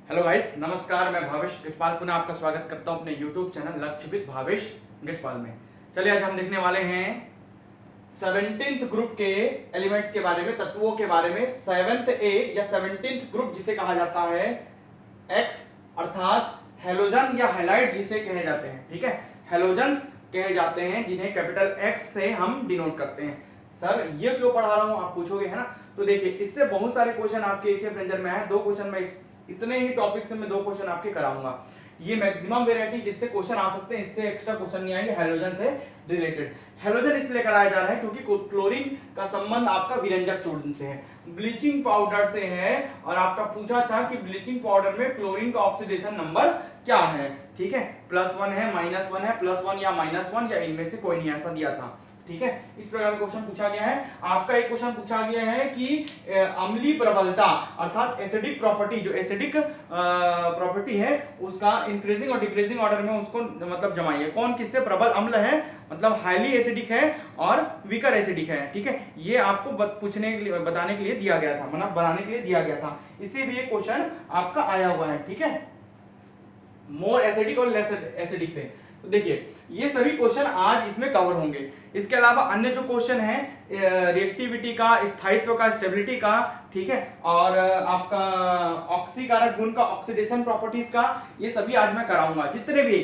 Hello guys, नमस्कार। मैं भावेश गजपाल पुनः आपका स्वागत करता हूं अपने YouTube चैनल लक्ष्यविद भावेश गजपाल में। चलिए आज हम देखने वाले हैं 17th ग्रुप के एलिमेंट्स के बारे में, तत्वों के बारे में। 7th ए या 17th ग्रुप जिसे कहा जाता है एक्स, अर्थात हेलोजन या हैलाइड्स जिसे कहे जाते हैं। ठीक है, हेलोजन्स कहे जाते हैं जिन्हें कैपिटल एक्स से हम डिनोट करते हैं। सर ये क्यों पढ़ा रहा हूं आप पूछोगे, है ना? तो देखिए, इससे बहुत सारे क्वेश्चन आपके इसी रेंजर में है। दो क्वेश्चन में इतने ही टॉपिक से मैं दो क्वेश्चन आपके कराऊंगा। ये मैक्सिमम वेरायटी जिससे क्वेश्चन आ सकते हैं, इससे एक्स्ट्रा क्वेश्चन नहीं आएंगे हैलोजन से रिलेटेड। हैलोजन इसलिए कराया जा रहा है क्योंकि क्लोरीन का संबंध आपका विरंजक चूर्ण से है, ब्लीचिंग पाउडर से है। और आपका पूछा था कि ब्लीचिंग पाउडर में क्लोरीन का ऑक्सीडेशन नंबर क्या है। ठीक है, +1 है, -1 है, +1 या -1 या इनमें से कोई नहीं, ऐसा दिया था। ठीक है, इस प्रकार क्वेश्चन पूछा गया है। आपका एक क्वेश्चन पूछा गया है कि अम्लीय प्रबलता अर्थात एसिडिक प्रॉपर्टी, जो एसिडिक प्रॉपर्टी है उसका इंक्रीजिंग और डिक्रीजिंग ऑर्डर में उसको मतलब जमाइए। कौन किससे प्रबल अम्ल है, मतलब हाईली एसिडिक है और वीकर एसिडिक है। ठीक है, ये आपको पूछने के लिए, बताने के लिए दिया गया था, मतलब बनाने के लिए दिया गया था। इससे भी एक क्वेश्चन आपका आया हुआ है। ठीक है, मोर एसिडिक और लेस एसिडिक से। तो देखिए, ये सभी क्वेश्चन आज इसमें कवर होंगे। इसके अलावा अन्य जो क्वेश्चन है रिएक्टिविटी का, स्थायित्व का, स्टेबिलिटी का, ठीक है, और आपका ऑक्सीकारक गुण का, ऑक्सीडेशन प्रॉपर्टीज का, ये सभी आज मैं कराऊंगा। जितने भी,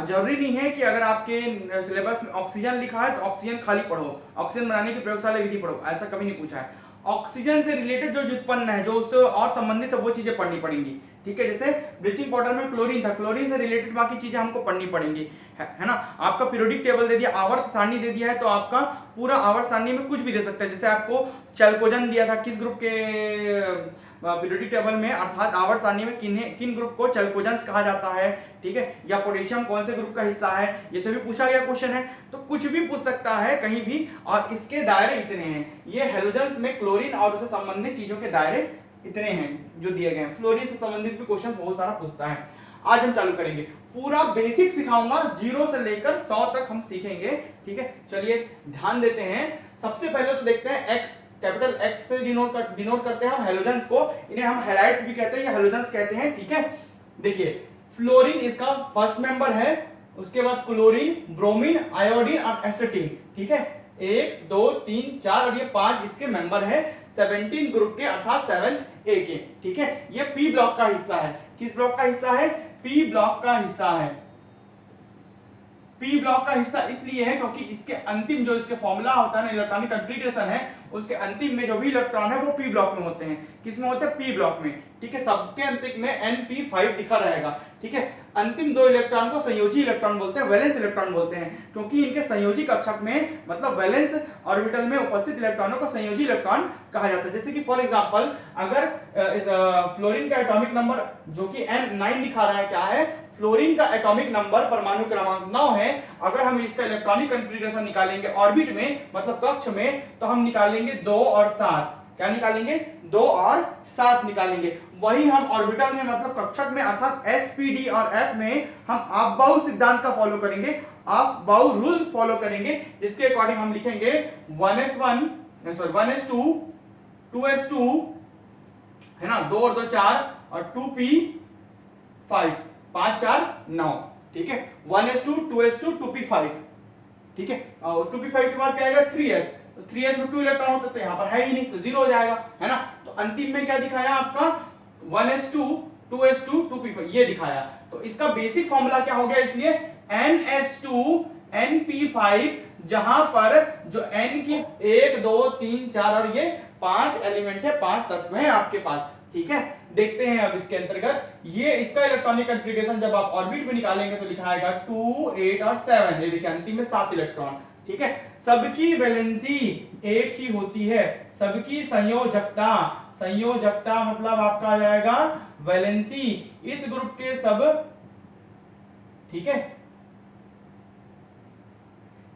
जरूरी नहीं है कि अगर आपके सिलेबस में ऑक्सीजन लिखा है तो ऑक्सीजन खाली पढ़ो, ऑक्सीजन बनाने की प्रयोगशाला विधि पढ़ो, ऐसा कभी नहीं पूछा है। ऑक्सीजन से रिलेटेड जो व्युत्पन्न है, जो उससे और संबंधित है, वो चीजें पढ़नी पड़ेंगी। ठीक है, जैसे ब्लीचिंग पाउडर में क्लोरीन था, क्लोरीन से रिलेटेड बाकी चीजें हमको पढ़नी पड़ेंगी, है ना? आपका पीरियोडिक टेबल दे दिया, आवर्त सारणी दे दिया है, तो आपका पूरा आवर्त सारणी में कुछ भी दे सकता है। जैसे आपको चैल्कोजन दिया था, किस ग्रुप के पीरियोडिक टेबल में, अर्थात आवर्त सारणी में किन ग्रुप को चैल्कोजेंस कहा जाता है। ठीक है, या पोटेशियम कौन से ग्रुप का हिस्सा है, ये सभी पूछा गया क्वेश्चन है। तो कुछ भी पूछ सकता है कहीं भी, और इसके दायरे इतने हैं। ये हेलोजन्स में क्लोरीन और उससे संबंधित चीजों के दायरे इतने हैं जो दिए गए हैं। फ्लोरीन से संबंधित भी क्वेश्चन बहुत सारा पूछता है। आज हम चालू करेंगे, पूरा बेसिक सिखाऊंगा, 0 से लेकर 100 तक हम सीखेंगे। ठीक है, चलिए ध्यान देते हैं। सबसे पहले तो देखते हैं एक्स, कैपिटल एक्स से डिनोट करते हैं हम हेलोजन्स को। इन्हें हम हैलाइड्स भी कहते हैं या हेलोजन्स कहते हैं। ठीक है, देखिए फ्लोरीन इसका फर्स्ट मेंबर है, उसके बाद क्लोरीन, ब्रोमीन, आयोडीन और एसिटिन। ठीक है, 1 2 3 4 और ये 5 इसके मेंबर है 17 ग्रुप के, अर्थात 7th ए के। ठीक है, ये पी ब्लॉक का हिस्सा है। किस ब्लॉक का हिस्सा है? पी ब्लॉक का हिस्सा है। पी ब्लॉक का हिस्सा इसलिए है क्योंकि इसके अंतिम जो इसके फॉर्मूला होता है ना, इलेक्ट्रॉनिक कॉन्फ़िगरेशन है, उसके अंतिम में जो भी इलेक्ट्रॉन है वो पी ब्लॉक में होते हैं। किस में होते हैं? पी ब्लॉक में। ठीक है, सबके अंतिम में Np5 लिखा रहेगा। ठीक है, अंतिम दो इलेक्ट्रॉन को संयोजी इलेक्ट्रॉन बोलते हैं, वैलेंस इलेक्ट्रॉन बोलते हैं, क्योंकि इनके संयोजी कक्षक में, मतलब वैलेंस ऑर्बिटल में उपस्थित इलेक्ट्रॉनों को संयोजी इलेक्ट्रॉन कहा जाता है। जैसे कि फॉर एग्जांपल, अगर इस फ्लोरीन का एटॉमिक नंबर जो कि N9 दिखा रहा है, क्या है? फ्लोरीन का एटॉमिक नंबर, परमाणु क्रमांक 9 है। अगर हम इसका इलेक्ट्रॉनिक कॉन्फ़िगरेशन निकालेंगे ऑर्बिट में, मतलब कक्ष में, तो हम निकालेंगे 2 और 7। क्या निकालेंगे? 2 और 7 निकालेंगे। वही हम ऑर्बिटल में, मतलब कक्षक में, अर्थात एसपीडी और एफ में हम अफबाउ सिद्धांत का फॉलो करेंगे, अफबाउ रूल फॉलो करेंगे, जिसके अकॉर्डिंग हम लिखेंगे 1s1 सॉरी 1s2 2s2, है ना, 2 और 2 4 और 2p5, 5 4 9। ठीक है, 1s2 2s2 2p5। ठीक है, और 2p5 के बाद क्या आएगा? 3s। तो 3s में 2 इलेक्ट्रॉन होते तो यहाँ पर है ही नहीं, तो 0 हो जाएगा, है ना? तो अंतिम में क्या दिखाया आपका? 1s2 2s2 2p5 ये दिखाया। तो इसका बेसिक फॉर्मूला क्या हो गया? इसलिए ns2 np5, जहां पर जो n की 1 2 3 4 और ये 5 एलिमेंट है, 5 तत्व हैं आपके पास। ठीक है, देखते हैं अब इसके अंतर्गत ये इसका इलेक्ट्रॉनिक कॉन्फ़िगरेशन जब आप ऑर्बिट में निकालेंगे तो लिखा आएगा 2 8 और 7। ये देखिए अंतिम में 7 इलेक्ट्रॉन। ठीक है, सबकी वैलेंसी एक ही होती है, सबकी संयोजकता, संयोजकता मतलब आपका आ जाएगा वैलेंसी, इस ग्रुप के सब, ठीक है,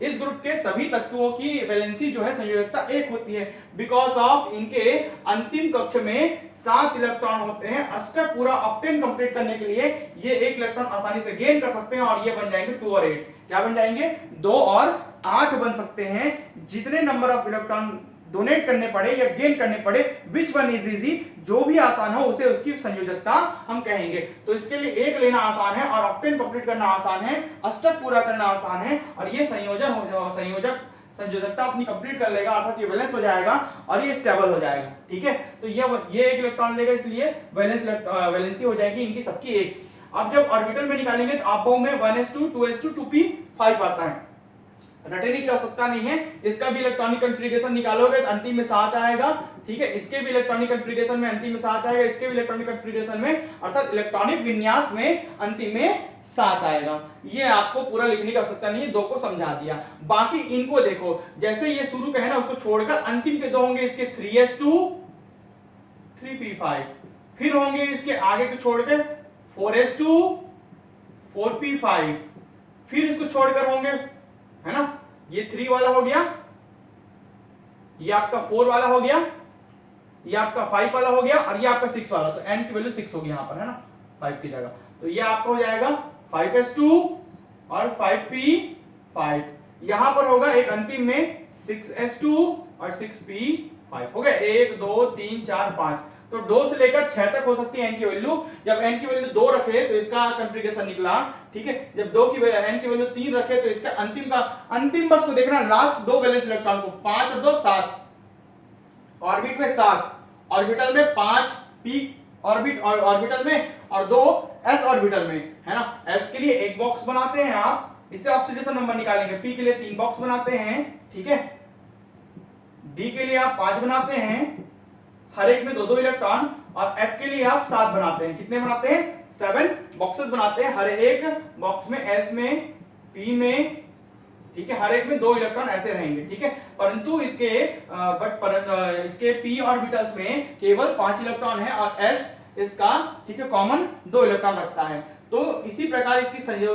इस ग्रुप के सभी तत्वों की वैलेंसी जो है, संयोजकता एक होती है, बिकॉज ऑफ इनके अंतिम कक्ष में 7 इलेक्ट्रॉन होते हैं। अष्टक पूरा ऑक्टेन कंप्लीट करने के लिए ये 1 इलेक्ट्रॉन आसानी से गेन कर सकते हैं, और ये बन जाएंगे 2 और 8। क्या बन जाएंगे? 2 और 8 बन सकते हैं। जितने नंबर ऑफ इलेक्ट्रॉन डोनेट करने पड़े या गेन करने पड़े, विच वन इज इजी, जो भी आसान हो उसे उसकी संयोजकता हम कहेंगे। तो इसके लिए एक लेना आसान है और ऑक्टेन कंप्लीट करना आसान है, अष्टक पूरा करना आसान है, और ये संयोजकता अपनी कंप्लीट कर लेगा, अर्थात ये बैलेंस हो जाएगा और ये स्टेबल हो जाएगा। ठीक है, तो ये एक इलेक्ट्रॉन लेगा, इसलिए वैलेंसी हो जाएगी इनकी सबकी एक। अब जब ऑर्बिटल में निकालेंगे तो आप में 1s2 2s2 2p5 आता है, रटने की आवश्यकता नहीं है। इसका भी इलेक्ट्रॉनिक कॉन्फ़िगरेशन निकालोगे तो अंतिम में 7 आएगा। ठीक है, इसके भी इलेक्ट्रॉनिक कॉन्फ़िगरेशन में अंतिम में 7 आएगा, इसके भी इलेक्ट्रॉनिक कॉन्फ़िगरेशन में, अर्थात इलेक्ट्रॉनिक विन्यास में अंतिम में 7 आएगा। ये आपको पूरा लिखने की आवश्यकता नहीं है, 2 को समझा दिया। बाकी इनको देखो, जैसे ये शुरू के है ना उसको छोड़कर अंतिम के 2 होंगे इसके 3s2 3p5, फिर होंगे इसके आगे को छोड़कर 4s2 4p5, फिर इसको छोड़कर होंगे, है ना, ये 3 वाला हो गया, ये आपका 4 वाला हो गया, ये आपका 5 वाला हो गया, और ये आपका 6 वाला। तो n की वैल्यू 6 होगी यहां पर, है ना, 5 की जगह। तो ये आपका हो जाएगा 5s2 और 5p5, यहां पर होगा एक अंतिम में 6s2 और 6p5 हो गया। 1 2 3 4 5, तो 2 से लेकर 6 तक हो सकती है n की वैल्यू। जब n की वैल्यू 2 रखे तो इसका कॉन्फ़िगरेशन निकला। ठीक है, जब 2 की वैल्यू n की वैल्यू 3 रखे तो इसका अंतिम बस को देखना, लास्ट 2 वैलेंस इलेक्ट्रॉन को, 5 और 2 7, ऑर्बिट में 7, ऑर्बिटल में 5 p ऑर्बिटल में और 2 s ऑर्बिटल में, है ना। s के लिए एक बॉक्स बनाते हैं आप, इससे ऑक्सीडेशन नंबर निकालेंगे। p के लिए 3 बॉक्स बनाते हैं, ठीक है। d के लिए आप 5 बनाते हैं, हर एक में 2-2 इलेक्ट्रॉन, और f के लिए आप 7 बनाते हैं। कितने बनाते हैं? 7 बॉक्सेस बनाते हैं, हर एक बॉक्स में s में p में, ठीक है, हर एक में 2 इलेक्ट्रॉन ऐसे रहेंगे। ठीक है, परंतु इसके इसके p ऑर्बिटल्स में केवल 5 इलेक्ट्रॉन है और s इसका, ठीक है, कॉमन 2 इलेक्ट्रॉन रखता है। तो इसी प्रकार इसकी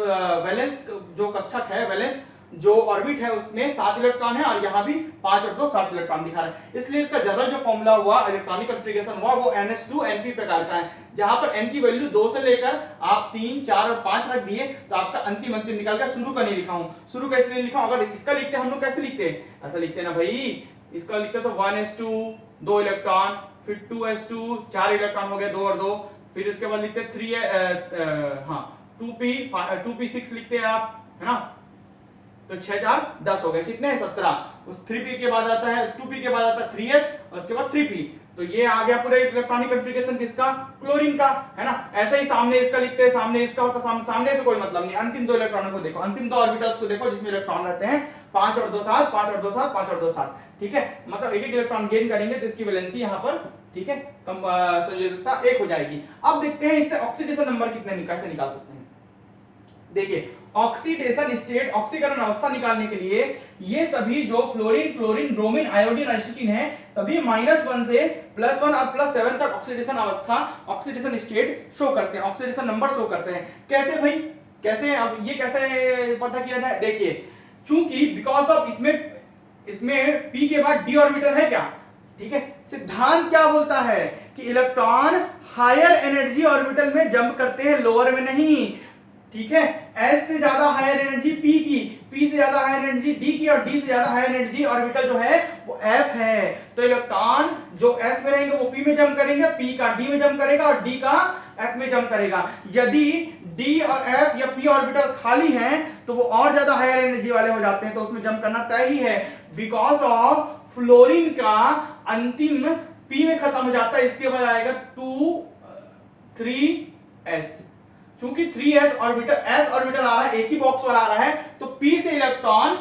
वैलेंस जो कक्षक है, वैलेंस जो ऑर्बिट है उसमें 7 इलेक्ट्रॉन है, और यहां भी 5 और 2 7 इलेक्ट्रॉन दिखा रहा है। इसलिए इसका जनरल जो फॉर्मूला हुआ, इलेक्ट्रॉनिक कॉन्फ़िगरेशन हुआ, वो ns2 np प्रकार का है, जहां पर n की वैल्यू 2 से लेकर आप 3 4 और 5 रख दिए तो आपका अंतिम निकल गया। शुरू का नहीं लिखा हूं, शुरू का इसलिए लिखा हूं, अगर इसका लिखते हम लोग कैसे लिखते हैं, ऐसा लिखते हैं ना भाई, इसका लिखते तो 1s2 2 इलेक्ट्रॉन, फिर 2s2 4 इलेक्ट्रॉन हो गए, 2 और 2, फिर उसके बाद लिखते 2p6 लिखते हैं आप, है ना। तो 6 4 10 हो गए, कितने हैं? 17। उस 3p के बाद आता है 2p के बाद आता है 3s और उसके बाद 3p। तो ये आ गया पूरा इलेक्ट्रॉनिक कॉन्फ़िगरेशन किसका? क्लोरीन का, है ना। ऐसे ही सामने इसका लिखते हैं, सामने इसका होता, सामने से कोई मतलब नहीं। अंतिम 2 इलेक्ट्रॉनों को देखो, अंतिम 2 ऑर्बिटल्स को देखो जिसमें इलेक्ट्रॉन रहते हैं 5 और 2 7, 5 और 2 7, 5 और 2 7। ठीक है, मतलब एक इलेक्ट्रॉन गेन करेंगे तो इसकी वैलेंसी यहां पर, ठीक है, संयोजकता 1 हो जाएगी। अब देखते हैं इससे ऑक्सीडेशन नंबर कितने कैसे निकाल सकते हैं। देखिए, ऑक्सीडेशन स्टेट, ऑक्सीकरण अवस्था निकालने के लिए ये सभी जो फ्लोरीन क्लोरीन ब्रोमीन आयोडीन एसिटिन है, सभी -1 से +1 और +7 तक ऑक्सीडेशन अवस्था, ऑक्सीडेशन स्टेट शो करते हैं, ऑक्सीडेशन नंबर शो करते हैं। कैसे भाई, कैसे? अब ये कैसे पता किया जाए? देखिए, चूंकि बिकॉज ऑफ इसमें p के बाद d ऑर्बिटल है क्या, ठीक है। सिद्धांत क्या बोलता है कि इलेक्ट्रॉन हायर एनर्जी ऑर्बिटल में जंप करते हैं, लोअर में नहीं, ठीक है। s से ज्यादा हायर एनर्जी p की, p से ज्यादा हायर एनर्जी d की, और d से ज्यादा हायर एनर्जी ऑर्बिटल जो है वो f है। तो इलेक्ट्रॉन जो s में रहेंगे वो p में जंप करेंगे, p का d में जंप करेगा और d का f में जंप करेगा। यदि d और f या p ऑर्बिटल खाली हैं तो वो और ज्यादा हायर एनर्जी वाले हो जाते हैं, तो उसमें जंप करना तय ही है। बिकॉज ऑफ फ्लोरीन का अंतिम p में खत्म हो जाता है, इसके बाद आएगा 2 3s। क्योंकि 3s ऑर्बिटल, s ऑर्बिटल आ रहा है, एक ही बॉक्स वाला आ रहा है, तो p से इलेक्ट्रॉन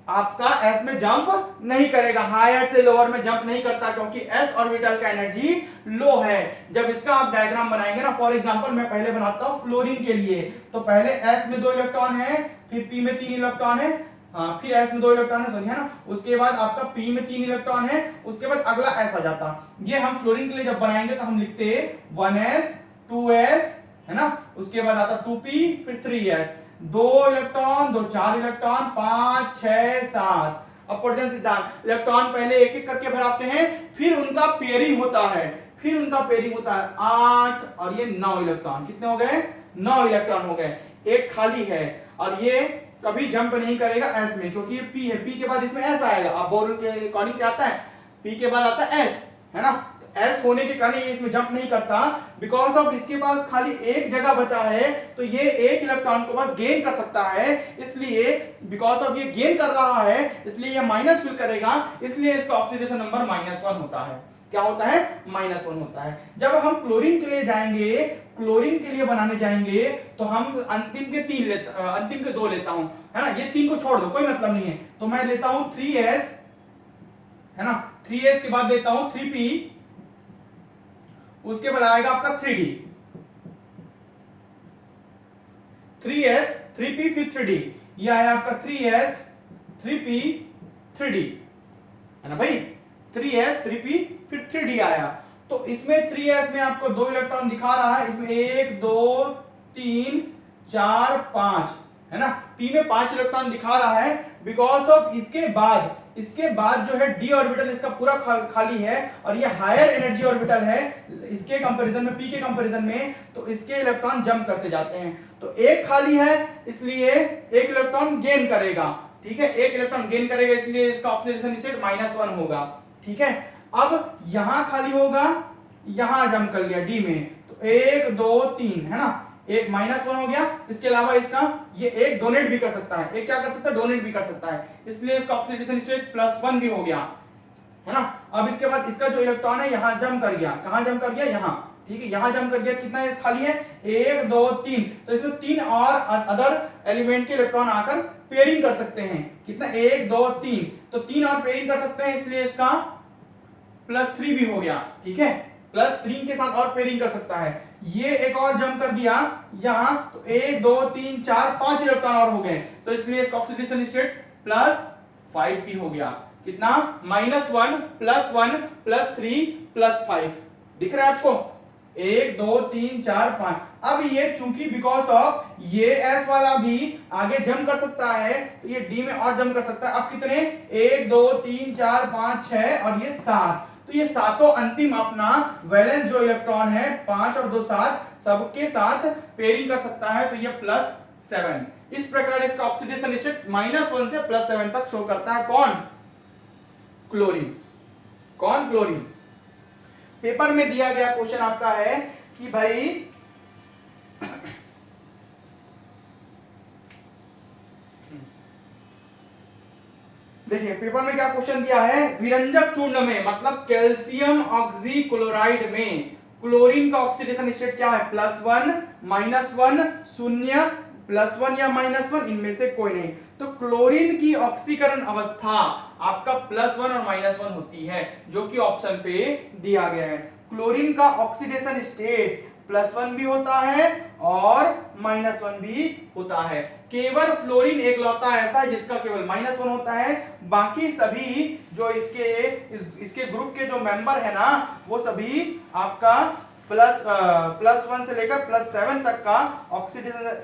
आपका s में जंप नहीं करेगा, हायर से लोअर में जंप नहीं करता, क्योंकि s ऑर्बिटल का एनर्जी लो है। जब इसका आप डायग्राम बनाएंगे ना, फॉर एग्जांपल मैं पहले बनाता हूं फ्लोरीन के लिए, तो पहले s में 2 इलेक्ट्रॉन है, फिर p में 3 इलेक्ट्रॉन है, फिर s में 2 इलेक्ट्रॉन है, सॉरी, है ना। उसके बाद आपका p में 3 इलेक्ट्रॉन है, उसके बाद अगला s आ जाता। ये हम फ्लोरीन के लिए जब बनाएंगे तो हम लिखते 1s 2s, है ना, उसके बाद आता 2p, फिर 3s, 2 इलेक्ट्रॉन 2 4 इलेक्ट्रॉन 5 6 7। अपवर्जन सिद्धांत, इलेक्ट्रॉन पहले एक एक करके भराते हैं, फिर उनका पेयरिंग होता है, 8 और ये 9 इलेक्ट्रॉन, कितने हो गए? 9 इलेक्ट्रॉन हो गए, एक खाली है, और ये कभी जंप नहीं करेगा s में, क्योंकि ये p है, p के बाद इसमें s आएगा। अब बोरोन के अकॉर्डिंग क्या आता है, पी के बाद आता है एस, है ना। तो एस होने के कारण ये इसमें जंप नहीं करता, बिकॉज ऑफ इसके पास खाली एक जगह बचा है, तो ये एक इलेक्ट्रॉन को बस गेन कर सकता है, इसलिए बिकॉज ऑफ ये गेन कर रहा है इसलिए ये माइनस फिल करेगा, इसलिए इसका ऑक्सीडेशन नंबर -1 होता है। क्या होता है? -1 होता है। जब हम क्लोरीन के लिए जाएंगे, क्लोरीन के लिए बनाने जाएंगे, तो हम अंतिम के 2 लेता हूं, है ना। ये 3 को छोड़ दो, कोई मतलब नहीं है, तो मैं लेता हूं 3s, है ना। 3s के बाद देता हूं 3p, उसके बाद आएगा आपका 3d, 3s 3p फिर 3d, ये आया आपका 3s 3p 3d, है ना भाई। 3s 3p फिर 3d आया। तो इसमें 3s में आपको 2 इलेक्ट्रॉन दिखा रहा है, इसमें 1 2 3 4 5, है ना। p में 5 इलेक्ट्रॉन दिखा रहा है, बिकॉज ऑफ इसके बाद जो है d ऑर्बिटल इसका पूरा खाली है, और ये हायर एनर्जी ऑर्बिटल है इसके कंपैरिजन में, p के कंपैरिजन में, तो इसके इलेक्ट्रॉन जंप करते जाते हैं। तो एक खाली है इसलिए एक इलेक्ट्रॉन गेन करेगा, ठीक है, एक इलेक्ट्रॉन गेन करेगा, इसलिए इसका ऑक्सीडेशन स्टेट -1 होगा, ठीक है। अब यहां खाली होगा, यहां जंप कर लिया d में, तो 1 2 3, है ना, एक -1 हो गया। इसके अलावा इसका ये एक डोनेट भी कर सकता है, एक क्या कर सकता है? डोनेट भी कर सकता है, इसलिए इसका ऑक्सीडेशन स्टेट +1 भी हो गया, है ना। अब इसके बाद इसका जो इलेक्ट्रॉन है यहां जंप कर गया, कहां जंप कर गया? यहां, ठीक है, यहां जंप कर गया। कितना खाली है? 1 2 3, तो इसमें 3 और अदर एलिमेंट के इलेक्ट्रॉन आकर पेयरिंग कर सकते हैं। कितना? 1 2 3, तो 3 और पेयरिंग कर सकते हैं, इसलिए इसका +3 भी हो गया, ठीक है। +3 के साथ और पेयरिंग कर सकता है। ये एक और जंप कर दिया यहां, तो 1 2 3 4 5 इलेक्ट्रॉन और हो गए, तो इसलिए इसका ऑक्सीडेशन स्टेट +5p हो गया। कितना? -1 +1 +3 +5, दिख रहा है आपको? 1 2 3 4 5। अब ये चूंकि बिकॉज ऑफ ये s वाला भी आगे जंप कर सकता है, तो ये d में और जंप कर सकता है। अब कितने? 1 2 3 4 5 6 और ये 7, तो ये सातों अंतिम अपना वैलेंस जो इलेक्ट्रॉन है 5 और 2 7 सबके साथ पेयरिंग कर सकता है, तो ये +7। इस प्रकार इसका ऑक्सीडेशन स्टेट -1 से +7 तक शो करता है। कौन? क्लोरीन। कौन? क्लोरीन। पेपर में दिया गया क्वेश्चन आपका है कि भाई देखिए पेपर में क्या क्वेश्चन दिया है, विरंजक चूर्ण में मतलब कैल्शियम ऑक्सीक्लोराइड में क्लोरीन का ऑक्सीडेशन स्टेट क्या है? +1 -1 0 +1 या -1, इनमें से कोई नहीं। तो क्लोरीन की ऑक्सीकरण अवस्था आपका +1 और -1 होती है, जो कि ऑप्शन पे दिया गया है। क्लोरीन का ऑक्सीडेशन स्टेट +1 भी होता है और -1 भी होता है। केवल फ्लोरीन एकलौता ऐसा है जिसका केवल -1 होता है, बाकी सभी जो इसके ग्रुप के जो मेंबर है ना, वो सभी आपका +1 से लेकर +7 तक का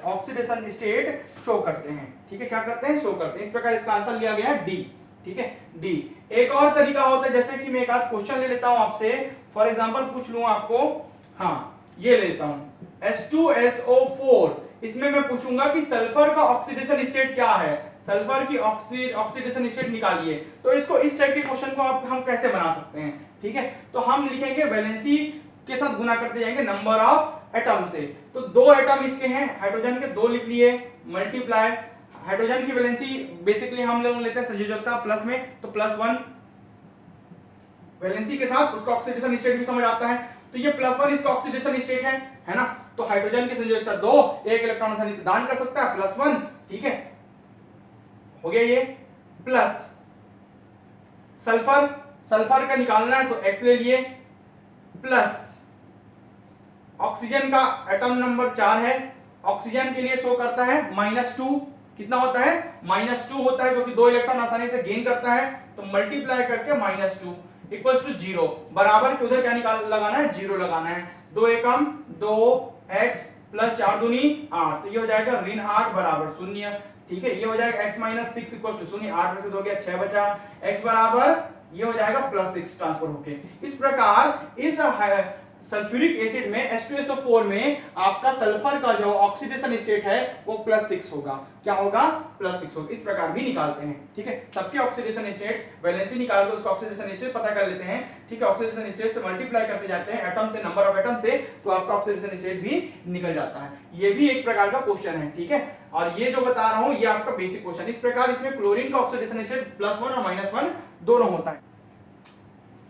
ऑक्सीडेशन स्टेट शो करते हैं, ठीक है। क्या करते हैं? शो करते हैं। इस प्रकार इसका आंसर लिया गया है डी, ठीक है, डी। एक और तरीका होता है, जैसे कि मैं एक आध क्वेश्चन ले लेता हूं आपसे, फॉर एग्जांपल पूछ लूं आपको, हाँ ये लेता हूं H2SO4, इसमें मैं पूछूंगा कि सल्फर का ऑक्सीडेशन स्टेट क्या है, सल्फर की ऑक्सीडेशन स्टेट निकालिए। तो इसको इस टाइप के क्वेश्चन को हम कैसे बना सकते हैं, ठीक है। तो हम लिखेंगे वैलेंसी के साथ गुना करते जाएंगे नंबर ऑफ एटम से। तो 2 एटम इसके हैं, हाइड्रोजन के 2 लिख लिए, मल्टीप्लाई हाइड्रोजन की वैलेंसी बेसिकली हम लोग लेते हैं संयोजकता प्लस में, तो +1 वैलेंसी के साथ उसका ऑक्सीडेशन स्टेट भी समझ आता है, तो ये +1 इसका ऑक्सीडेशन स्टेट है ना। तो हाइड्रोजन की संयोजकता 2, एक इलेक्ट्रॉन आसानी से दान कर सकता है, +1, ठीक है, हो गया ये। प्लस सल्फर का निकालना है तो X ले लिए, प्लस ऑक्सीजन का एटम नंबर 4 है, ऑक्सीजन के लिए शो करता है -2, कितना होता है? -2 होता है, क्योंकि 2 इलेक्ट्रॉन आसानी से गेन करता है, तो मल्टीप्लाई करके -2 = 0, बराबर के उधर क्या लगाना है? 0 लगाना है। 2 एकम 2x + 4 दूनी 8, तो ये हो जाएगा -8 बराबर 0, ठीक है। ये हो जाएगा x - 6 = 0, 8 में से 2 गया 6 बचा, x बराबर ये हो जाएगा +6 ट्रांसफर होके। इस प्रकार इस सल्फ्यूरिक एसिड में H2SO4 में आपका सल्फर का जो ऑक्सीडेशन स्टेट है वो +6 होगा। क्या होगा? +6 होगा। इस प्रकार भी निकालते हैं, ठीक है। सबके ऑक्सीडेशन स्टेट वैलेंसी निकाल के उसका ऑक्सीडेशन स्टेट पता कर लेते हैं, ठीक है। ऑक्सीडेशन स्टेट से मल्टीप्लाई करते जाते हैं एटम से, नंबर ऑफ एटम से, तो आपका ऑक्सीडेशन स्टेट भी निकल जाता है। ये भी एक प्रकार का क्वेश्चन है, ठीक है। और ये जो बता रहा हूं ये आपका बेसिक क्वेश्चन। इस प्रकार इसमें क्लोरीन का ऑक्सीडेशन स्टेट +1 और -1 दोनों होता है।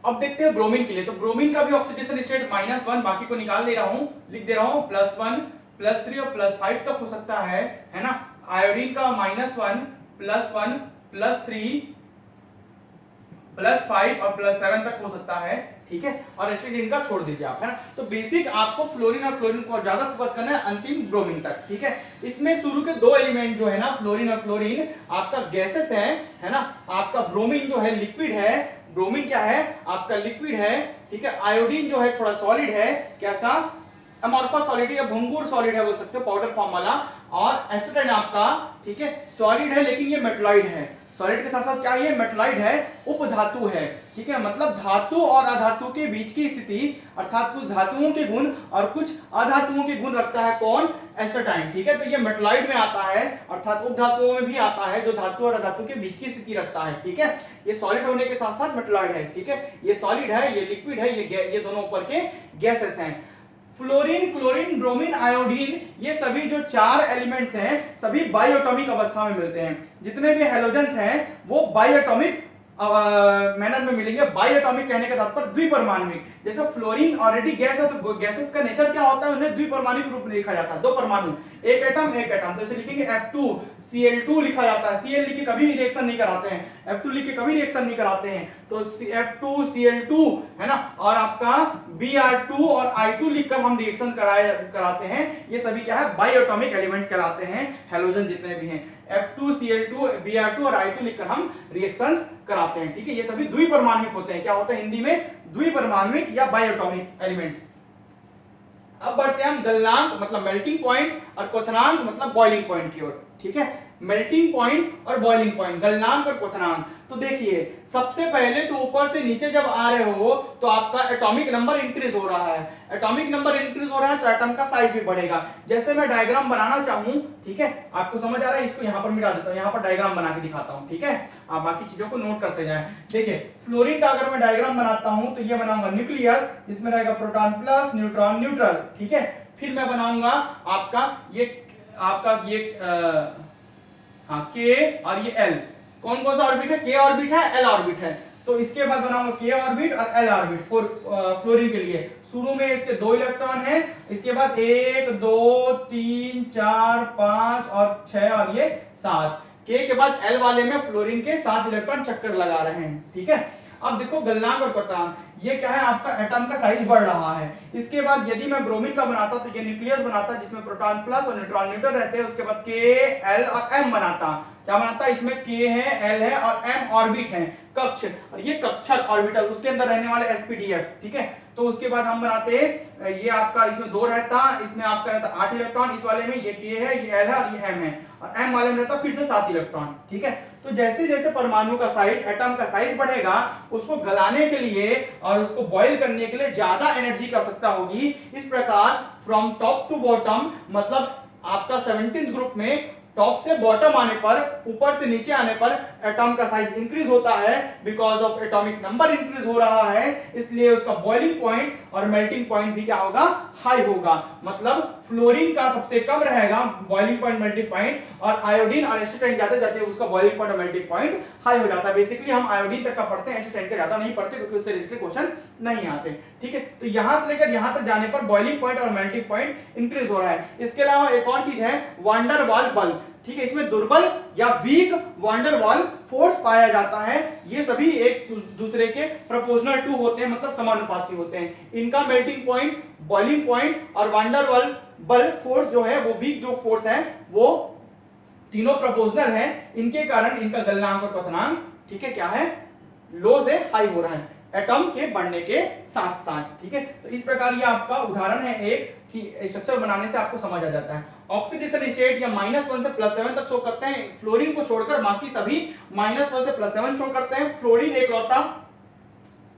अब देखते हैं ब्रोमीन के लिए। तो ब्रोमीन का भी ऑक्सीडेशन स्टेट -1, बाकी को निकाल दे रहा हूं, लिख दे रहा हूं, +1 +3 और +5 तक हो सकता है ना। आयोडीन का -1 +1 +3 +5 और +7 तक हो सकता है, ठीक है। और एसिड का छोड़ दीजिए आप, है ना। तो बेसिक आपको फ्लोरीन और क्लोरीन को ज्यादा फोकस करना है, अंतिम ब्रोमीन तक, ठीक है। इसमें शुरू के दो एलिमेंट जो है ना, फ्लोरीन और क्लोरीन, आपका गैसेस है ना। आपका ब्रोमीन जो है लिक्विड है, ब्रोमीन क्या है? आपका लिक्विड है, ठीक है। आयोडीन जो है थोड़ा सॉलिड है, कैसा? अमोर्फस सॉलिड या भंगुर सॉलिड है बोल सकते हो, पाउडर फॉर्म वाला। और एसिटाइन आपका, ठीक है, सॉलिड है लेकिन ये मेटलॉइड है। सॉलिड के साथ साथ क्या ये मेटलॉइड है, उपधातु है, ठीक है। मतलब धातु और अधातु के बीच की स्थिति, अर्थात कुछ धातुओं के गुण और कुछ अधातुओं के गुण रखता है कौन? एसिटाइन, ठीक है। तो ये मेटलॉइड में आता है, अर्थात उपधातुओं में भी आता है, जो धातु और अधातु के बीच की स्थिति रखता है, ठीक है। ये सॉलिड होने के साथ साथ मेटलॉइड है, ठीक है। ये सॉलिड है, ये लिक्विड है, ये दोनों ऊपर के गैसेस हैं। फ्लोरीन, क्लोरीन, ब्रोमीन, आयोडीन, ये सभी जो चार एलिमेंट्स हैं सभी बाइएटॉमिक अवस्था में मिलते हैं। जितने भी हैलोजेंस हैं वो बाइएटॉमिक मैनर में मिलेंगे। बाइएटॉमिक कहने का तात्पर्य द्विपरमाणुक। जैसे फ्लोरीन ऑलरेडी गैस है, तो गैसेस का नेचर क्या होता है? उन्हें द्विपरमाणुक रूप में लिखा जाता है, दो परमाणु, एक एटम, तो इसे लिखेंगे F2Cl2 लिखा जाता है। Cl लिख के कभी रिएक्शन नहीं कराते हैं, F2 लिख के कभी रिएक्शन नहीं कराते हैं, तो F2Cl2 है ना। और आपका Br2 और I2 लिखकर हम रिएक्शन कराते हैं। ये सभी क्या है? बाइएटॉमिक एलिमेंट्स कहलाते हैं, हैलोजन जितने भी हैं। F2Cl2 Br2 और I2 लिखकर हम रिएक्शंस कराते हैं, ठीक है। ये सभी द्विपरमाणुक होते हैं। क्या होता है हिंदी में? द्विपरमाणुक या बाइएटॉमिक एलिमेंट्स। अब बढ़ते हैं हम गलनांक मतलब मेल्टिंग पॉइंट और क्वथनांक मतलब बॉइलिंग पॉइंट की ओर, ठीक है। मेल्टिंग पॉइंट और बॉइलिंग पॉइंट, गलनांक और क्वथनांक। तो देखिए सबसे पहले तो ऊपर से नीचे जब आ रहे हो तो आपका एटॉमिक नंबर इंक्रीज हो रहा है। एटॉमिक नंबर इंक्रीज हो रहा है तो एटम का साइज भी बढ़ेगा। जैसे मैं डायग्राम बनाना चाहूं, ठीक है, आपको समझ आ रहा है? इसको यहां पर मिटा देता हूं, यहां पर डायग्राम बना के दिखाता हूं, ठीक है। आप बाकी चीजों को नोट करते जाएं। देखिए फ्लोरीन का अगर मैं डायग्राम बनाता हूं तो ये बनाऊंगा न्यूक्लियस, जिसमें रहेगा प्रोटॉन प्लस, न्यूट्रॉन न्यूट्रल, ठीक है। फिर मैं बनाऊंगा आपका ये K और ये L। कौन कौन सा ऑर्बिट है? K ऑर्बिट है, L ऑर्बिट है। तो इसके बाद बनाऊंगा K ऑर्बिट और L ऑर्बिट फ्लोरीन के लिए। शुरू में इसके 2 इलेक्ट्रॉन हैं, इसके बाद 1 2 3 4 5 और 6 और ये 7। K के बाद L वाले में फ्लोरीन के 7 इलेक्ट्रॉन चक्कर लगा रहे हैं, ठीक है। अब देखो गलनांक और क्वथनांक, ये क्या है? आपका एटम का साइज बढ़ रहा है। इसके बाद यदि मैं ब्रोमीन का बनाता तो ये न्यूक्लियस बनाता जिसमें प्रोटॉन प्लस और न्यूट्रॉन न्यूट्रल रहते हैं। उसके बाद K, L और M बनाता। क्या बनाता? इसमें K है, L है और M ऑर्बिट है, कक्ष, और ये कक्षक ऑर्बिटल, उसके अंदर रहने वाले sp_df, ठीक है। तो उसके बाद हम बनाते ये आपका इसमें 2 रहता, इसमें आपका रहता 8 इलेक्ट्रॉन, इस वाले में ये K है, ये L है और ये M है, और M वाले में रहता फिर से 7 इलेक्ट्रॉन, ठीक है। तो जैसे जैसे परमाणु का साइज, एटम का साइज बढ़ेगा, उसको गलाने के लिए और उसको बॉईल करने के लिए ज्यादा एनर्जी की आवश्यकता होगी। इस प्रकार फ्रॉम टॉप टू बॉटम, मतलब आपका 17th ग्रुप में टॉप से बॉटम आने पर, ऊपर से नीचे आने पर एटम का साइज इंक्रीज होता है, because of atomic number increase हो रहा है, इसलिए उसका बॉइलिंग पॉइंट और मेल्टिंग पॉइंट भी क्या होगा? हाई होगा। मतलब फ्लोरीन का सबसे कम रहेगा बॉइलिंग पॉइंट मेल्टिंग पॉइंट, और आयोडीन और एसिटाइन जाते जाते उसका बॉइलिंग पॉइंट और मेल्टिंग पॉइंट हाई हो जाता है। बेसिकली हम आयोडीन तक का पढ़ते हैं, एसिटाइन का ज्यादा नहीं पढ़ते क्योंकि उससे रिलेटेड क्वेश्चन नहीं आते, ठीक है। तो यहां से लेकर यहां तक जाने पर बॉइलिंग पॉइंट और मेल्टिंग पॉइंट इंक्रीज हो रहा है। इसके अलावा एक और चीज है वांडर वाल बल, ठीक है। इसमें दुर्बल या वीक वांडर वाल फोर्स पाया जाता है। ये सभी एक दूसरे के प्रोपोर्शनल टू होते हैं, मतलब समानुपाती होते हैं। इनका मेल्टिंग पॉइंट, बॉइलिंग पॉइंट और वांडर वाल बल फोर्स जो है, वो वीक जो फोर्स है, वो तीनों प्रोपोर्शनल है। इनके कारण इनका गलनांक और क्वथनांक, ठीक है, क्या है? लो से हाई हो रहा है एटम के बढ़ने के साथ साथ, ठीक है। तो इस प्रकार ये आपका उदाहरण है एक, कि स्ट्रक्चर बनाने से आपको समझ आ जाता है। ऑक्सीडेशन स्टेट या -1 से +7 तक शो करते हैं, फ्लोरीन को छोड़कर बाकी सभी -1 से +7 शो करते हैं। फ्लोरीन एकलौता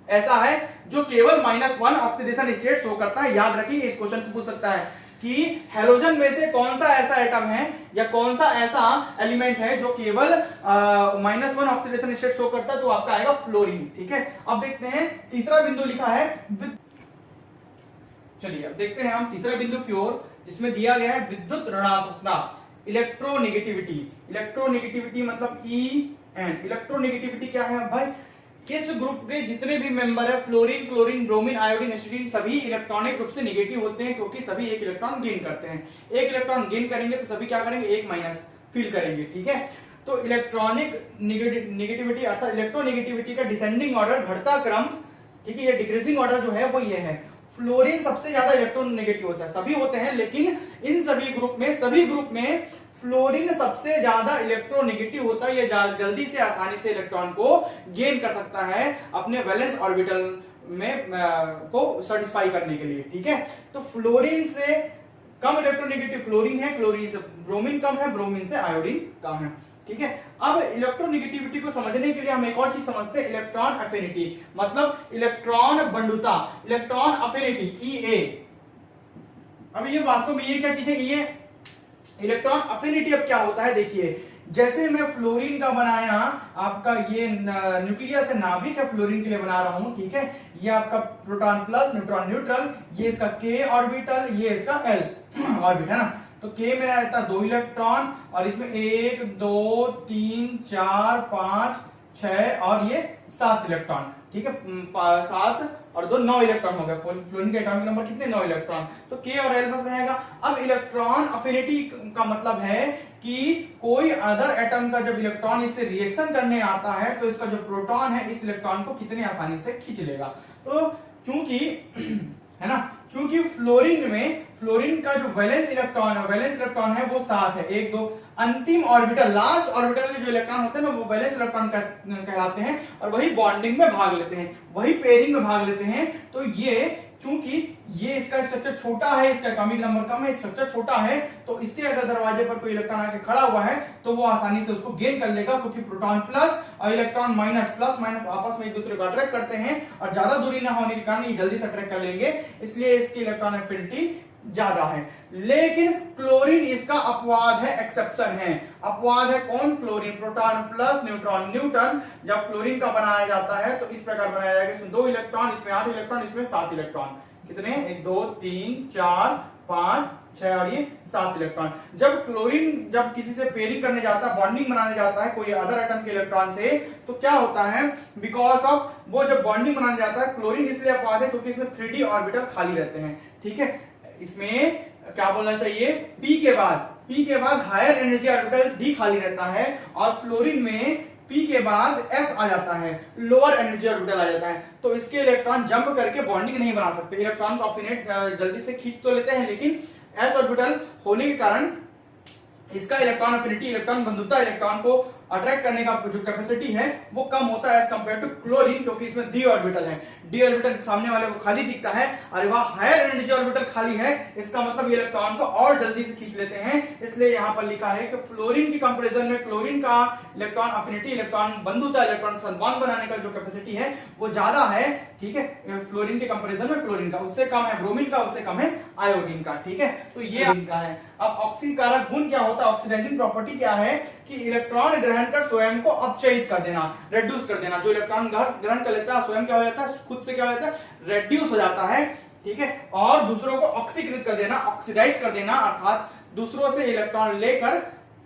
ऐसा है जो केवल -1 ऑक्सीडेशन स्टेट शो करता है। याद रखिए, इस क्वेश्चन को पूछ सकता है कि हेलोजन में से कौन सा ऐसा एटम है या कौन सा ऐसा एलिमेंट है जो केवल -1 ऑक्सीडेशन स्टेट शो करता है, तो आपका आएगा फ्लोरीन। ठीक है, अब देखते हैं तीसरा बिंदु लिखा है। चलिए अब देखते हैं हम तीसरा बिंदु की ओर, जिसमें दिया गया है विद्युत ऋणात्मकता, इलेक्ट्रोनेगेटिविटी। इलेक्ट्रोनेगेटिविटी मतलब EN। इलेक्ट्रोनेगेटिविटी क्या है भाई? इस ग्रुप के जितने भी मेंबर है, फ्लोरीन, क्लोरीन, ब्रोमीन, आयोडीन, एसिडीन, सभी इलेक्ट्रॉनिक रूप से नेगेटिव होते हैं, क्योंकि सभी एक इलेक्ट्रॉन गेन करते हैं। एक इलेक्ट्रॉन गेन करेंगे तो सभी क्या करेंगे? एक माइनस फील करेंगे। ठीक है, तो इलेक्ट्रॉनिक नेगेटिविटी अर्थात इलेक्ट्रोनेगेटिविटी का डिसेंडिंग ऑर्डर, घटता क्रम, ठीक है, ये डिक्रीजिंग ऑर्डर जो है वो ये है। फ्लोरीन सबसे ज्यादा इलेक्ट्रॉन नेगेटिव होता है, सभी होते हैं, लेकिन इन सभी ग्रुप में फ्लोरीन सबसे ज्यादा इलेक्ट्रोनेगेटिव होता है। ये जल्दी से आसानी से इलेक्ट्रॉन को गेन कर सकता है अपने वैलेंस ऑर्बिटल में को सेटिस्फाई करने के लिए। ठीक है, तो फ्लोरीन से कम इलेक्ट्रोनेगेटिव क्लोरीन है, क्लोरीन से ब्रोमीन कम है, ब्रोमीन से आयोडीन कम है। ठीक है, अब इलेक्ट्रोनेगेटिविटी को समझने के लिए हम एक और चीज समझते हैं, इलेक्ट्रॉन अफिनिटी, मतलब इलेक्ट्रॉन बंधुता, इलेक्ट्रॉन अफिनिटी EA। अब ये वास्तव में ये क्या चीज है? EA electron affinity. अब क्या होता है देखिए, जैसे मैं फ्लोरीन का बनाया, आपका ये न्यूक्लियस है, नाभिक है, फ्लोरीन के लिए बना रहा हूं। ठीक है, ये आपका प्रोटॉन प्लस, न्यूट्रॉन न्यूट्रल, ये इसका K ऑर्बिटल, ये इसका L ऑर्बिट है ना। तो K में रहता है 2 इलेक्ट्रॉन और इसमें 1 2 3 4 5 6 और ये 7 इलेक्ट्रॉन। ठीक है, 7 और 2 9 इलेक्ट्रॉन हो गया। फ्लोरीन के एटॉमिक नंबर कितने? 9 इलेक्ट्रॉन। तो K और L बस रहेगा। अब इलेक्ट्रॉन अफिनिटी का मतलब है कि कोई अदर एटम का जब इलेक्ट्रॉन इससे रिएक्शन करने आता है तो इसका जो प्रोटॉन है इस इलेक्ट्रॉन को कितने आसानी से खींच लेगा। तो क्योंकि है ना, क्योंकि फ्लोरीन का जो वैलेंस इलेक्ट्रॉन है वो 7 है, 1 2, अंतिम ऑर्बिटल, लास्ट ऑर्बिटल के जो इलेक्ट्रॉन होते हैं ना वो वैलेंस इलेक्ट्रॉन कहलाते हैं, और वही बॉन्डिंग में भाग लेते हैं, वही पेयरिंग में भाग लेते हैं। तो ये चूंकि ये इसका स्ट्रक्चर छोटा है, इसका एटॉमिक नंबर कम है, स्ट्रक्चर छोटा है, तो इसके अगर दरवाजे पर कोई इलेक्ट्रॉन आके खड़ा हुआ है तो वो आसानी से उसको गेन कर लेगा, क्योंकि प्रोटॉन प्लस और इलेक्ट्रॉन माइनस, प्लस माइनस आपस में एक दूसरे को अट्रैक्ट करते हैं, और ज्यादा दूरी ना होने के कारण ये जल्दी से अट्रैक्ट कर लेंगे, इसलिए इसकी इलेक्ट्रॉन एफिनिटी ज्यादा है। लेकिन क्लोरीन इसका अपवाद है, एक्सेप्शन है। अपवाद है कौन? Chlorine. Proton plus, neutron neutron जब क्लोरीन का बनाया जाता है तो इस प्रकार बनाया जाएगा, इसमें 2 इलेक्ट्रॉन, इसमें 8 इलेक्ट्रॉन, इसमें 7 इलेक्ट्रॉन। कितने? 1 2 3 4 5 6 और ये 7 इलेक्ट्रॉन। जब क्लोरीन जब किसी से पेयरिंग करने जाता है, बॉन्डिंग बनाने जाता है कोई अदर एटम के इलेक्ट्रॉन से, तो क्या होता है? बिकॉज ऑफ वो जब बॉन्डिंग बनाने जाता है, क्लोरीन इसलिए अपवाद है क्योंकि इसमें 3D ऑर्बिटल खाली रहते हैं। ठीक है, इसमें क्या बोलना चाहिए? P के बाद हायर एनर्जी ऑर्बिटल D खाली रहता है, और फ्लोरीन में P के बाद S आ जाता है, लोअर एनर्जी ऑर्बिटल आ जाता है। तो इसके इलेक्ट्रॉन जंप करके बॉन्डिंग नहीं बना सकते, इलेक्ट्रॉन को अफिनेट जल्दी से खींच तो लेते हैं, लेकिन S ऑर्बिटल होने के कारण इसका इलेक्ट्रॉन अफिनिटी, इलेक्ट्रॉन बंधुता, इलेक्ट्रॉन को अट्रैक्ट करने का जो कैपेसिटी है वो कम होता है एज कंपेयर टू क्लोरीन, क्योंकि इसमें D ऑर्बिटल है। D ऑर्बिटल सामने वाले को खाली दिखता है, अरे वाह हायर एनर्जी ऑर्बिटल खाली है, इसका मतलब ये इलेक्ट्रॉन को और जल्दी से खींच लेते हैं। इसलिए यहां पर लिखा है कि फ्लोरीन की कंपैरिजन में क्लोरीन का इलेक्ट्रॉन अफिनिटी, इलेक्ट्रॉन बंधुता, इलेक्ट्रॉन संबंध बनाने का जो कैपेसिटी है वो ज्यादा है। ठीक है, फ्लोरीन के कंपैरिजन में क्लोरीन का, उससे कम है ब्रोमीन का, उससे कम है आयोडीन का। ठीक है, तो ये इनका है। अब ऑक्सीकारक गुण क्या होता है? ऑक्सीडाइजिंग प्रॉपर्टी क्या है कि इलेक्ट्रॉन ग्रहण कर स्वयं को अपचयित कर देना, रेड्यूस कर देना। जो इलेक्ट्रॉन ग्रहण कर लेता है स्वयं क्या हो जाता है? खुद से क्या हो जाता है? रेड्यूस हो जाता है। ठीक है, और दूसरों को ऑक्सीकृत कर देना, ऑक्सीडाइज कर देना, अर्थात दूसरों से इलेक्ट्रॉन लेकर,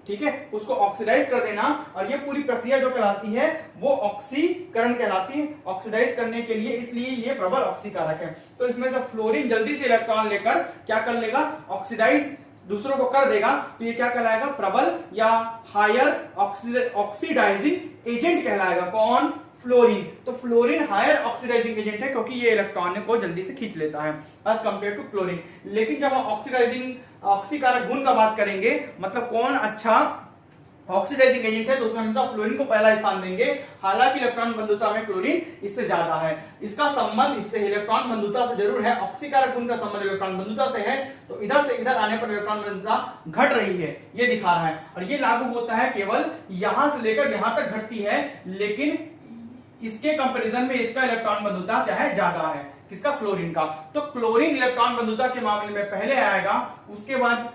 ठीक है, उसको ऑक्सीडाइज कर देना। और ये पूरी प्रक्रिया जो कहलाती है वो ऑक्सीकरण कहलाती है, ऑक्सीडाइज करने के लिए, इसलिए ये प्रबल ऑक्सीकारक है। तो इसमें से फ्लोरीन जल्दी से इलेक्ट्रॉन लेकर क्या कर लेगा? ऑक्सीडाइज दूसरों को कर देगा, तो ये क्या कहलाएगा? प्रबल या हायर ऑक्सीडाइजिंग एजेंट कहलाएगा। कौन? फ्लोरीन। तो फ्लोरीन हायर ऑक्सीडाइजिंग एजेंट है, क्योंकि ये इलेक्ट्रॉन को जल्दी से खींच लेता है एज कंपेयर टू क्लोरीन। लेकिन जब हम ऑक्सीकारक गुण का बात करेंगे, मतलब कौन अच्छा ऑक्सीडाइजिंग एजेंट है, तो उसमें हमेशा फ्लोरीन को पहला स्थान देंगे। हालांकि इलेक्ट्रॉन बंधुता में क्लोरीन इससे ज्यादा है, इसका संबंध इससे इलेक्ट्रॉन बंधुता से जरूर है। ऑक्सीकारक गुण का संबंध इलेक्ट्रॉन बंधुता से है, तो इधर से इधर आने पर इलेक्ट्रॉन बंधुता घट रही है, ये दिखा रहा है। और ये लागू होता है केवल यहां से लेकर यहां तक घटती है, लेकिन इसके कंपैरिजन में इसका इलेक्ट्रॉन बंधुता क्या है, ज्यादा है, किसका, क्लोरीन का। तो क्लोरीन इलेक्ट्रॉन बंधुता के मामले में पहले आएगा, उसके बाद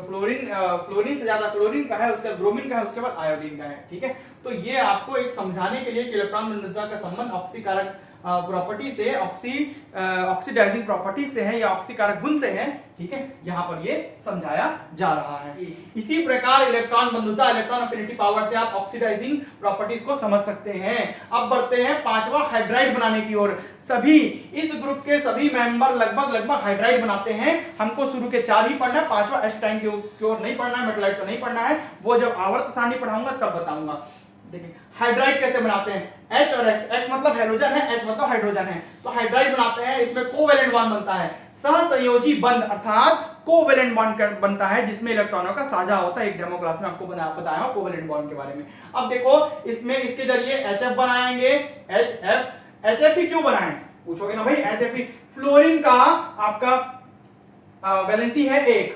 फ्लोरीन से ज्यादा क्लोरीन का है, उसके बाद ब्रोमीन का है, उसके बाद आयोडीन का है। ठीक है, तो ये आपको एक समझाने के लिए कि इलेक्ट्रॉन बंधुता का संबंध ऑक्सीकारक प्रॉपर्टी से, ऑक्सीडाइजिंग प्रॉपर्टी से है या ऑक्सीकारक गुण से है। ठीक है, यहां पर ये समझाया जा रहा है। इसी प्रकार इलेक्ट्रॉन बंधुता, इलेक्ट्रॉन एफिनिटी पावर से आप ऑक्सीडाइजिंग प्रॉपर्टीज को समझ सकते हैं। अब बढ़ते हैं पांचवा हाइड्राइड बनाने की ओर। सभी इस ग्रुप के सभी मेंबर लगभग हाइड्राइड बनाते हैं। हमको शुरू के 4 ही पढ़ना है, पांचवा एस्टाइन की ओर नहीं पढ़ना है, मेटलाइट को नहीं पढ़ना है, वो जब आवर्त सारणी पढ़ाऊंगा तब बताऊंगा। देखिए हाइड्राइड कैसे बनाते हैं, H और X, X मतलब हेलोजन है, H मतलब हाइड्रोजन है। तो हाइड्राइड बनाते हैं, इसमें कोवेलेंट बॉन्ड बनता है, सहसंयोजी बंध अर्थात कोवेलेंट बॉन्ड बनता है, जिसमें इलेक्ट्रॉनों का साझा होता है। एक डेमो क्लास में आपको बताया हूं कोवेलेंट बॉन्ड के बारे में। अब देखो इसमें इसके जरिए HF बनाएंगे, HF ही क्यों बनाएं पूछोगे ना भाई, HF ही, फ्लोरीन का आपका वैलेंसी है 1,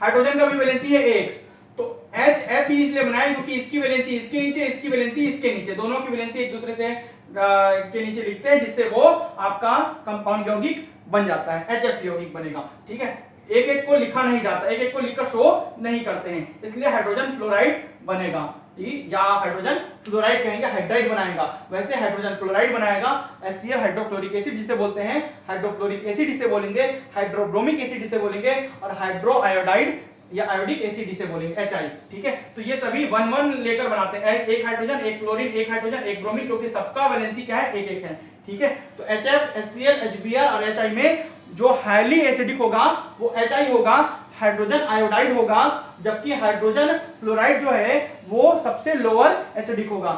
हाइड्रोजन का भी वैलेंसी है 1, तो HF ही इसलिए बनाए क्योंकि इसकी वैलेंसी इसके नीचे, इसकी वैलेंसी इसके नीचे, दोनों की वैलेंसी एक दूसरे से के नीचे लिखते हैं, जिससे वो आपका कंपाउंड यौगिक बन जाता है, HF यौगिक बनेगा। ठीक है, एक एक को लिखा नहीं जाता, एक एक को लिखकर शो नहीं करते हैं, इसलिए हाइड्रोजन फ्लोराइड बनेगा। ठीक, या हाइड्रोजन फ्लोराइड कहेंगे, हाइड्राइड बनाएगा। वैसे हाइड्रोजन क्लोराइड बनाएगा, HCl हाइड्रोक्लोरिक एसिड जिसे बोलते हैं, हाइड्रोक्लोरिक एसिड इसे बोलेंगे, हाइड्रोब्रोमिक एसिड इसे बोलेंगे, और हाइड्रो आयोडाइड या आयोडिक एसिड इसे बोलेंगे, HI। ठीक है, तो ये सभी 1-1 लेकर बनाते हैं, एक हाइड्रोजन, एक क्लोरीन, एक हाइड्रोजन, एक ब्रोमीन, क्योंकि सबका वैलेंसी क्या है, 1-1 है। ठीक है, तो HF, HCl, HBr और HI में जो हाईली एसिडिक होगा वो HI होगा, हाइड्रोजन आयोडाइड होगा, जबकि हाइड्रोजन फ्लोराइड जो है वो सबसे लोअर एसिडिक होगा,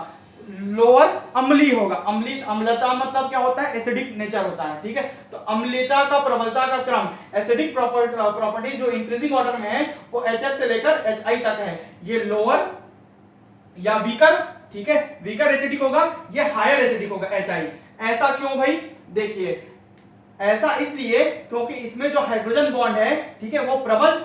लोअर अम्लीय होगा। अम्लता मतलब क्या होता है, एसिडिक नेचर होता है। ठीक है, तो अम्लता का प्रबलता का क्रम, एसिडिक प्रॉपर्टी जो इंक्रीजिंग ऑर्डर में है वो HF से लेकर HI तक है, ये लोअर या वीकर। ठीक है, वीकर एसिडिक होगा, ये हायर एसिडिक होगा, HI। ऐसा क्यों भाई, देखिए ऐसा इसलिए क्योंकि इसमें जो हाइड्रोजन बॉन्ड है, ठीक है, वो प्रबल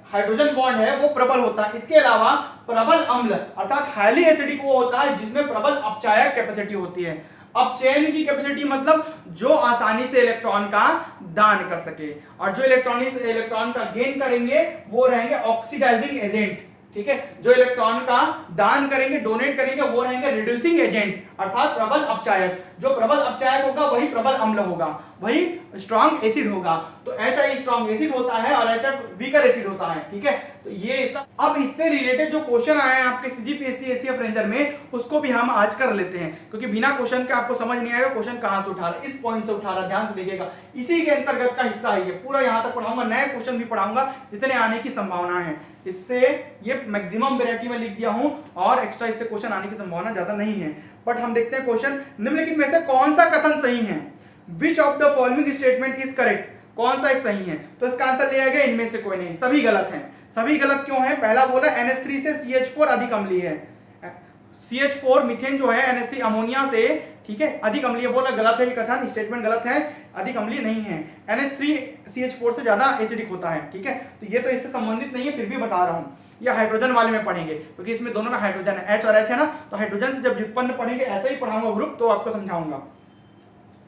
हाइड्रोजन बॉन्ड है, वो प्रबल होता है। इसके अलावा प्रबल अम्ल अर्थात हाईली एसिडिक वो होता है जिसमें प्रबल अपचायक कैपेसिटी होती है। अपचयन की कैपेसिटी मतलब जो आसानी से इलेक्ट्रॉन का दान कर सके, और जो इलेक्ट्रॉन का गेन करेंगे वो रहेंगे ऑक्सीडाइजिंग एजेंट। ठीक है, जो इलेक्ट्रॉन का दान करेंगे, डोनेट करेंगे, वो रहेंगे रिड्यूसिंग एजेंट अर्थात प्रबल अपचायक। जो प्रबल अपचायक होगा वही प्रबल अम्ल होगा, वही स्ट्रॉन्ग एसिड होगा। तो HI स्ट्रॉन्ग एसिड होता है और HF वीकर एसिड होता है। ठीक है, तो ये इसका। अब इससे रिलेटेड जो क्वेश्चन आए हैं आपके CGPSC ACF रेंजर में, उसको भी हम आज कर लेते हैं, क्योंकि बिना क्वेश्चन के आपको समझ नहीं आएगा क्वेश्चन कहां से उठा रहा है, इस पॉइंट से उठा रहा है, ध्यान से देखिएगा। इसी के अंतर्गत का हिस्सा है ये, पूरा यहां तक पढ़ाऊंगा, नए क्वेश्चन भी पढ़ाऊंगा जितने आने की संभावना है। इससे ये मैक्सिमम वैरायटी में लिख दिया हूं और एक्स्ट्रा इससे क्वेश्चन आने की संभावना ज्यादा नहीं है। बट हम देखते हैं क्वेश्चन, निम्नलिखित में से कौन सा कथन सही है, which of the following statement is correct, कौन सा एक सही है। तो इसका आंसर लिया गया इनमें से कोई नहीं, सभी गलत हैं। सभी गलत क्यों है, पहला बोला NH3 से CH4 अधिक अम्लीय है, CH4 मीथेन जो है NH3 अमोनिया से, ठीक है, अधिक अम्लीय बोला, गलत है ये कथन, स्टेटमेंट गलत है, अधिक अम्लीय नहीं है। NH3 CH4 से ज्यादा एसिडिक होता है। ठीक है, तो ये तो इससे संबंधित नहीं है, फिर भी बता रहा हूं, ये हाइड्रोजन वाले में पढ़ेंगे क्योंकि इसमें दोनों में हाइड्रोजन है, H और H है ना, तो हाइड्रोजन से जब व्युत्पन्न पढ़ेंगे, ऐसे ही पढ़ाऊंगा ग्रुप तो आपको समझाऊंगा।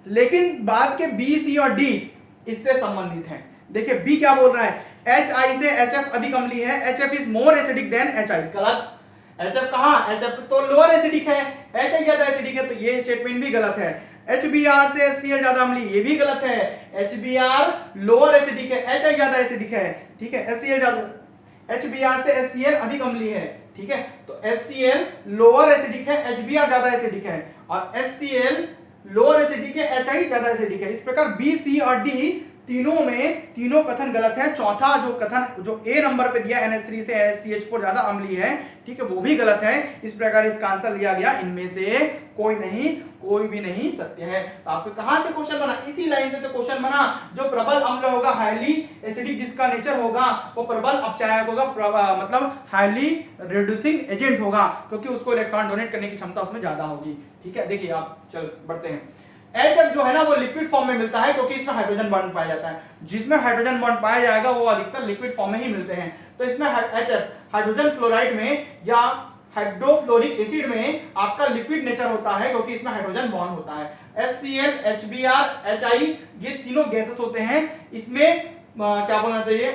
लेकिन बाद के B, C और D इससे संबंधित हैं। देखिए B क्या बोल रहा है, HI से HF अधिक अम्लीय है, HF is more acidic then HI, गलत। HF कहां, HF तो लोअर एसिडिक है, HI ज्यादा एसिडिक है, तो ये स्टेटमेंट भी गलत है। HBr से HCl ज्यादा अम्लीय, ये भी गलत है, HBr लोअर एसिडिक है, HI ज्यादा एसिडिक है। ठीक है, HCl ज्यादा, HBr से HCl अधिक अम्लीय है। ठीक है, तो HCl लोअर एसिडिक है, HBr ज्यादा एसिडिक है, और HCl लोअर एसिडिक है, HI ज्यादा एसिडिक है। इस प्रकार B, C और D तीनों कथन गलत है। चौथा जो कथन जो A नंबर पे दिया NH3 से CH4 ज्यादा अम्लीय है, ठीक है, वो भी गलत है। इस प्रकार इसका आंसर लिया गया इनमें से कोई भी नहीं सत्य है। तो आपको कहां से क्वेश्चन बना, इसी लाइन से तो क्वेश्चन बना, जो प्रबल अम्ल होगा, हाईली एसिडिक जिसका नेचर होगा, वो प्रबल अपचायक होगा, मतलब हाईली रिड्यूसिंग एजेंट होगा, क्योंकि उसको इलेक्ट्रॉन डोनेट करने की क्षमता उसमें ज्यादा होगी। ठीक है, देखिए आप चल बढ़ते हैं। HF जो है ना वो लिक्विड फॉर्म में मिलता है, क्योंकि इसमें हाइड्रोजन बॉन्ड पाया जाता है। जिसमें हाइड्रोजन बॉन्ड पाया जाएगा वो अधिकतर लिक्विड फॉर्म में ही मिलते हैं। तो इसमें HF हाइड्रोजन फ्लोराइड में या हाइड्रोफ्लोरिक एसिड में आपका लिक्विड नेचर होता है क्योंकि इसमें हाइड्रोजन बॉन्ड होता है। HCl, HBr, HI ये तीनों गैसेस होते हैं। इसमें क्या बोलना चाहिए,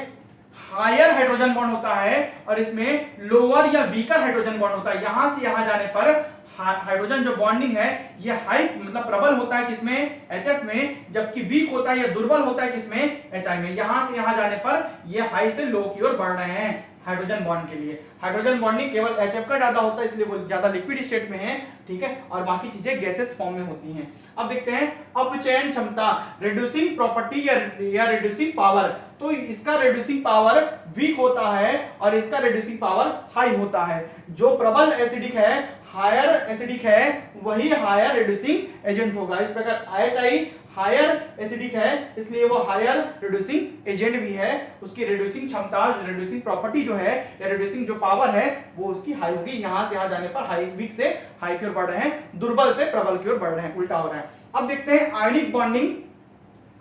हायर हाइड्रोजन बॉन्ड होता है और इसमें लोअर या वीकर हाइड्रोजन बॉन्ड होता है। यहां से यहां जाने पर हाइड्रोजन जो बॉन्डिंग है ये हाई मतलब प्रबल होता है किसमें, HF में, जबकि वीक होता है या दुर्बल होता है किसमें, HI में। यहां से यहां जाने पर ये हाई से लो की ओर बढ़ रहे हैं हाइड्रोजन बॉन्ड के लिए। हाइड्रोजन बॉन्डिंग केवल HF का ज्यादा होता है इसलिए वो ज्यादा लिक्विड स्टेट में है, ठीक है, और बाकी चीजें गैसेस फॉर्म में होती हैं। अब देखते हैं अपचयन क्षमता, रिड्यूसिंग प्रॉपर्टी या रिड्यूसिंग पावर। तो इसका रिड्यूसिंग पावर वीक होता है और इसका रिड्यूसिंग पावर हाई होता है। जो प्रबल एसिडिक है, हायर एसिडिक है, वही हायर रिड्यूसिंग एजेंट होगा। इस प्रकार HI हायर एसिडिक है इसलिए वो हायर रिड्यूसिंग एजेंट भी है। उसकी रिड्यूसिंग क्षमता, रिड्यूसिंग प्रॉपर्टी जो है या रिड्यूसिंग जो पावर है वो उसकी हाई होगी। यहां से यहां जाने पर हाई, वीक से हाई की ओर बढ़ रहे हैं, दुर्बल से प्रबल की ओर बढ़ रहे हैं, उल्टा हो रहा है। अब देखते हैं आयनिक बॉन्डिंग,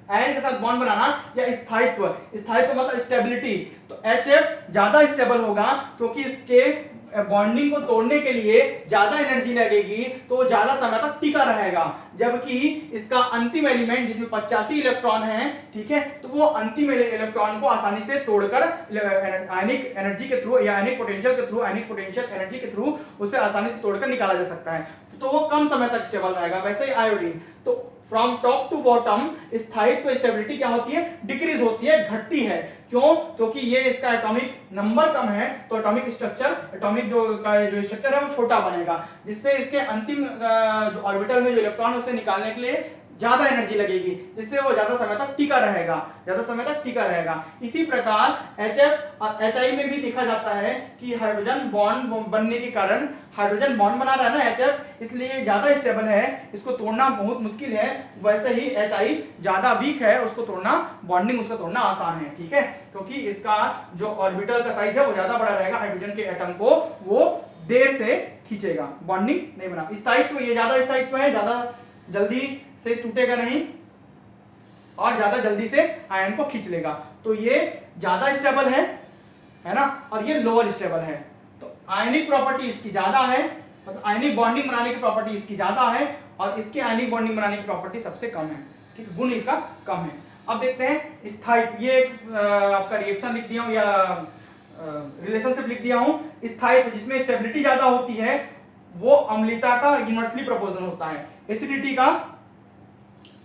आयन के साथ बॉन्ड बनाना या स्थायित्व। स्थायित्व मतलब स्टेबिलिटी। तो HF ज्यादा स्टेबल होगा क्योंकि इसके बॉन्डिंग को तोड़ने के लिए ज्यादा एनर्जी लगेगी तो वो ज्यादा समय तक टिका रहेगा। जबकि इसका अंतिम एलिमेंट जिसमें 85 इलेक्ट्रॉन है, ठीक है, तो वो अंतिम इलेक्ट्रॉन को आसानी से तोड़कर आयनिक एनर्जी के थ्रू या आयनिक पोटेंशियल के थ्रू, आयनिक पोटेंशियल एनर्जी के थ्रू उसे आसानी से तोड़कर निकाला जा सकता है, तो वो कम समय तक स्टेबल रहेगा। वैसे ही आयोडीन, तो फ्रॉम टॉप टू बॉटम स्थायित्व स्टेबिलिटी क्या होती है, डिक्रीज होती है, घटती है। क्यों? क्योंकि ये इसका एटॉमिक नंबर कम है तो एटॉमिक स्ट्रक्चर, एटॉमिक जो स्ट्रक्चर है वो छोटा बनेगा, जिससे इसके अंतिम जो ऑर्बिटल में जो इलेक्ट्रॉन है उसे निकालने के लिए ज्यादा एनर्जी लगेगी, जिससे वो ज्यादा समय तक टिका रहेगा, ज्यादा समय तक टिका रहेगा। इसी प्रकार HF और HI में भी देखा जाता है कि हाइड्रोजन बॉन्ड बनने के कारण, हाइड्रोजन बॉन्ड बना रहा है ना HF, इसलिए ज्यादा स्टेबल है, इसको तोड़ना बहुत मुश्किल है। वैसे ही HI ज्यादा वीक है, उसको तोड़ना, बॉन्डिंग उसका तोड़ना आसान है, ठीक है, क्योंकि इसका जो ऑर्बिटल का साइज है वो ज्यादा बड़ा रहेगा, हाइड्रोजन के एटम को वो देर से खींचेगा, बॉन्डिंग नहीं बना। स्थायित्व, ये ज्यादा स्थायित्व है, ज्यादा जल्दी से टूटेगा नहीं और ज्यादा जल्दी से आयन को खींच लेगा, तो ये ज्यादा स्टेबल है ना, और ये लोअर स्टेबल है। तो आयनिक प्रॉपर्टी इसकी ज्यादा है, मतलब आयनिक बॉन्डिंग बनाने की प्रॉपर्टी इसकी ज्यादा है और इसकी आयनिक बॉन्डिंग बनाने की प्रॉपर्टी सबसे कम है, ठीक है, गुण इसका कम है। अब देखते हैं स्थायित्व, ये आपका रिएक्शन लिख दिया हूं या रिलेशनशिप लिख दिया हूं। स्थायित्व जिसमें स्टेबिलिटी ज्यादा होती है वो अम्लता का इनवर्सली प्रोपोर्शनल होता है, एसिडिटी का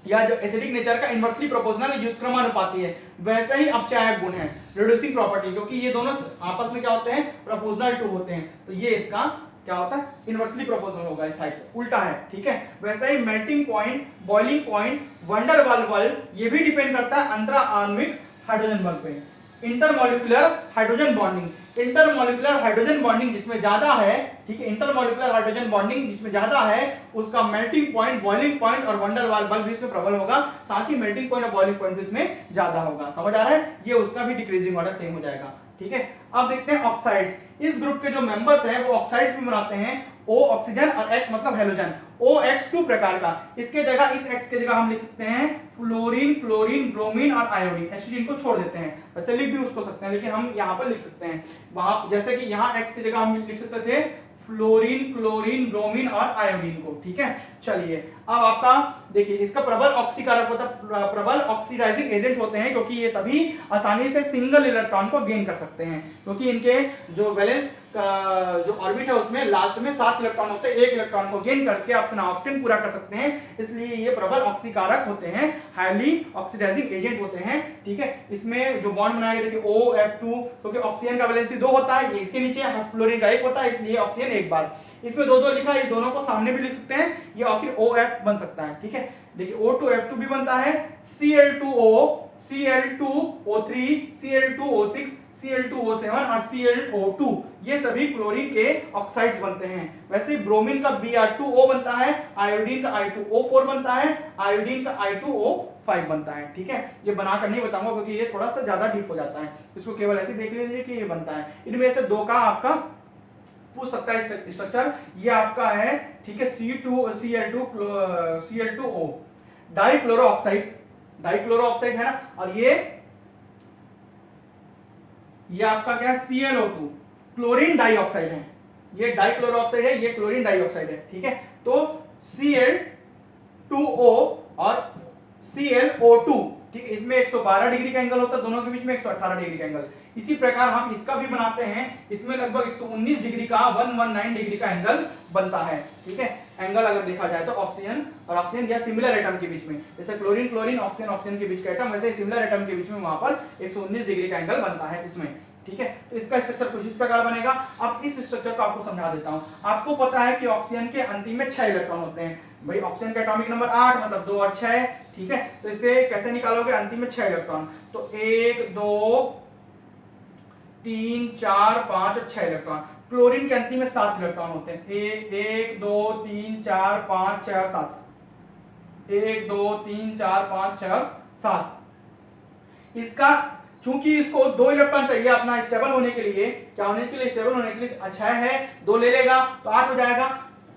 या जो एसिडिक नेचर का इनवर्सली प्रोपोर्शनल व्युत्क्रमानुपाती है। वैसे ही अपचायक गुण है, रिड्यूसिंग प्रॉपर्टी, क्योंकि ये दोनों आपस में क्या होते हैं, प्रोपोर्शनल टू होते हैं, तो ये इसका क्या होता है, इनवर्सली प्रोपोर्शनल होगा, स्थायित्व उल्टा है, ठीक है। वैसे ही melting point, boiling point, van der Waal बल, ये भी डिपेंड करता है अंतरा आणविक हाइड्रोजन बल पे। Intermolecular hydrogen bonding, intermolecular hydrogen bonding जिसमें ज्यादा है, ठीक है, इंटरमॉलिक्यूलर हाइड्रोजन बॉन्डिंग जिसमें ज्यादा है उसका मेल्टिंग पॉइंट, बॉइलिंग पॉइंट और वंडर वाल बल भी इसमें प्रबल होगा, साथ ही मेल्टिंग पॉइंट और बॉइलिंग पॉइंट भी इसमें ज्यादा होगा। समझ आ रहा है, ये उसका भी डिक्रीजिंग ऑर्डर सेम हो जाएगा, ठीक है। अब देखते हैं ऑक्साइड्स। इस ग्रुप के जो मेंबर्स हैं वो ऑक्साइड्स भी बनाते हैं, O ऑक्सीजन और X मतलब हेलोजन। OX 2 प्रकार का, इसके जगह, इस X के जगह हम लिख सकते हैं फ्लोरीन, क्लोरीन, ब्रोमीन और आयोडीन। एसिडिन को छोड़ देते हैं, वैसे लिख भी उसको सकते हैं लेकिन हम यहाँ पर लिख सकते हैं। वहां जैसे कि यहाँ X की जगह हम लिख सकते थे फ्लोरीन, क्लोरीन, ब्रोमीन और आयोडीन को, ठीक है। चलिए अब आपका देखिए, इसका प्रबल ऑक्सीकारक होता है, प्रबल ऑक्सीडाइजिंग एजेंट होते हैं क्योंकि ये सभी आसानी से सिंगल इलेक्ट्रॉन को गेन कर सकते हैं, क्योंकि इनके जो वैलेंस जो ऑर्बिट है उसमें लास्ट में 7 इलेक्ट्रॉन होते हैं, एक इलेक्ट्रॉन को गेन करके अपना ऑक्टेन पूरा कर सकते हैं, इसलिए ये प्रबल ऑक्सीकारक होते हैं, हाईली ऑक्सीडाइजिंग एजेंट होते हैं, ठीक है। इसमें जो बॉन्ड बनाया गया, देखिए OF2, क्योंकि ऑक्सीजन का वैलेंसी 2 होता है, ये इसके नीचे, फ्लोरीन का 1 होता है, इसलिए ऑक्सीजन एक बार, इसमें 2-2 लिखा है, ये दोनों को सामने भी लिख सकते हैं, ये आखिर OF बन सकता है, ठीक है। देखिए O2F2 भी बनता है, Cl2O, Cl2O3, Cl2O6, Cl2O7 और ClO2, ये सभी क्लोरीन के ऑक्साइड्स बनते हैं। वैसे ब्रोमीन का Br2O बनता है, आयोडीन का I2O4 बनता है, आयोडीन का I2O5 बनता है, ठीक है। ये बनाकर नहीं बताऊंगा क्योंकि ये थोड़ा सा ज्यादा डीप हो जाता है, इसको केवल ऐसे देख लीजिए कि ये बनता है। इनमें से 2 का आपका पूछ सकता है स्ट्रक्चर, ये आपका है, ठीक है, Cl2O, dichloro oxide, dichloro oxide है ना, और ये आपका क्या है, ClO2, क्लोरीन डाइऑक्साइड है, ये डाइक्लोरो ऑक्साइड है, ये क्लोरीन डाइऑक्साइड है, ठीक है। तो Cl2O और ClO2, ठीक है, इसमें 112 डिग्री का एंगल होता है, दोनों के बीच में 118 डिग्री का एंगल। इसी प्रकार हम इसका भी बनाते हैं, इसमें लगभग 119 डिग्री का 119 डिग्री का एंगल बनता है, ठीक है। एंगल अगर देखा जाए तो ऑक्सीजन और ऑक्सीजन या सिमिलर एटम के बीच में, जैसे क्लोरीन क्लोरीन ऑक्सीजन ऑक्सीजन के बीच का एटम, वैसे सिमिलर एटम के बीच में वहां पर 119 डिग्री का एंगल बनता है इसमें, ठीक है। तो इसका स्ट्रक्चर कुछ इस प्रकार बनेगा। अब इस स्ट्रक्चर को आपको समझा देता हूं। आपको पता है कि ऑक्सीजन के अंतिम में 6 इलेक्ट्रॉन होते हैं, भाई ऑक्सीजन का एटॉमिक नंबर 8 मतलब 2 और 6, ठीक है। तो इसे कैसे निकालोगे, अंतिम में 6 इलेक्ट्रॉन, तो 1 2 3 4 5 और 6 इलेक्ट्रॉन। क्लोरीन के अंतिम में 7 इलेक्ट्रॉन होते हैं, 1 2 3 4 5 6 और 7, 1 2 3 4 5 6 और 7। इसका चूंकि इसको 2 इलेक्ट्रॉन चाहिए अपना स्टेबल होने के लिए, क्या होने के लिए, स्टेबल होने के लिए, अच्छा है 2 ले लेगा तो 8 हो जाएगा,